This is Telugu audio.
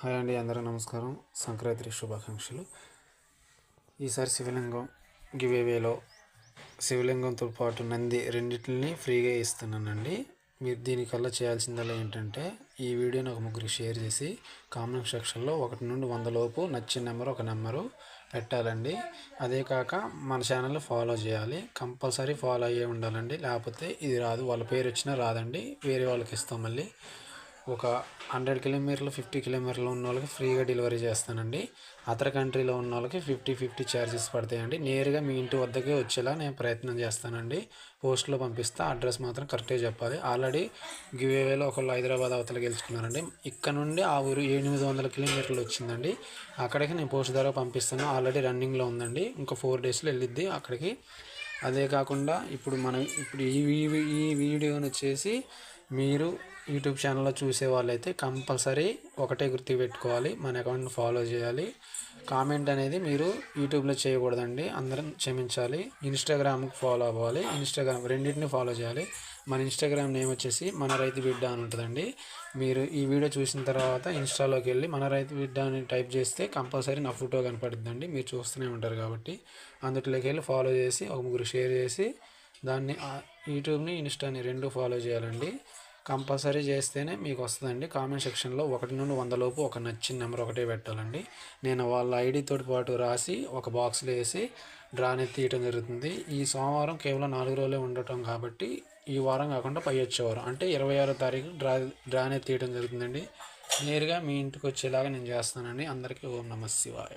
హాయ్ అండి, అందరూ నమస్కారం. సంక్రాంతి శుభాకాంక్షలు. ఈసారి శివలింగం గివేవేలో శివలింగంతో పాటు నంది రెండింటిని ఫ్రీగా ఇస్తున్నానండి. మీరు దీనికల్లా చేయాల్సిందల్లా ఏంటంటే ఈ వీడియోని ఒక ముగ్గురికి షేర్ చేసి కామెంట్ సెక్షన్లో 1 నుండి 100 లోపు నచ్చిన నెంబర్ ఒక నెంబరు పెట్టాలండి. అదే కాక మన ఛానల్ని ఫాలో చేయాలి. కంపల్సరీ ఫాలో అయ్యే ఉండాలండి, లేకపోతే ఇది రాదు. వాళ్ళ పేరు వచ్చినా రాదండి, వేరే వాళ్ళకి ఇస్తాం. మళ్ళీ ఒక 100 కిలోమీటర్లు 50 కిలోమీటర్లు ఉన్న వాళ్ళకి ఫ్రీగా డెలివరీ చేస్తానండి. అదర్ కంట్రీలో ఉన్న వాళ్ళకి 50 ఛార్జెస్ పడతాయండి. నేరుగా మీ ఇంటి వద్దకే వచ్చేలా నేను ప్రయత్నం చేస్తానండి. పోస్ట్లో పంపిస్తా, అడ్రస్ మాత్రం కరెక్ట్గా చెప్పాలి. ఆల్రెడీ గివేవేలో ఒకళ్ళు హైదరాబాద్ అవతల గెలుచుకున్నారండి. ఇక్కడ నుండి ఆ ఊరు 800 కిలోమీటర్లు వచ్చిందండి. అక్కడికి నేను పోస్ట్ ద్వారా పంపిస్తాను. ఆల్రెడీ రన్నింగ్లో ఉందండి, ఇంకా 4 డేస్లో వెళ్ళిద్ది అక్కడికి. అదే కాకుండా ఇప్పుడు ఈ వీడియోని వచ్చేసి మీరు యూట్యూబ్ ఛానల్లో చూసే వాళ్ళైతే కంపల్సరీ ఒకటే గుర్తుపెట్టుకోవాలి, మన అకౌంట్ని ఫాలో చేయాలి. కామెంట్ అనేది మీరు యూట్యూబ్లో చేయకూడదండి, అందరం క్షమించాలి. ఇన్స్టాగ్రామ్కి ఫాలో అవ్వాలి, ఇన్స్టాగ్రామ్ రెండింటిని ఫాలో చేయాలి. మన ఇన్స్టాగ్రామ్ నేమ్ వచ్చేసి మన రైతు బిడ్డ అని ఉంటుందండి. మీరు ఈ వీడియో చూసిన తర్వాత ఇన్స్టాలోకి వెళ్ళి మన రైతు బిడ్డ అని టైప్ చేస్తే కంపల్సరీ నా ఫోటో కనపడుతుందండి. మీరు చూస్తూనే ఉంటారు కాబట్టి అందులోకి వెళ్ళి ఫాలో చేసి ఒక ముగ్గురు షేర్ చేసి దాన్ని యూట్యూబ్ని ఇన్స్టాని 2 ఫాలో చేయాలండి. కంపల్సరీ చేస్తేనే మీకు వస్తుందండి. కామెంట్ సెక్షన్లో 1 నుండి 100 లోపు ఒక నచ్చిన నెంబర్ ఒకటే పెట్టాలండి. నేను వాళ్ళ ఐడితో పాటు రాసి ఒక బాక్స్లో వేసి డ్రాని తీయటం జరుగుతుంది. ఈ సోమవారం కేవలం 4 రోజులే ఉండటం కాబట్టి ఈ వారం కాకుండా పై వచ్చే వారం అంటే 26వ తారీఖు డ్రాని తీయటం జరుగుతుందండి. నేరుగా మీ ఇంటికి వచ్చేలాగా నేను చేస్తానండి. అందరికీ ఓం నమః శివాయ.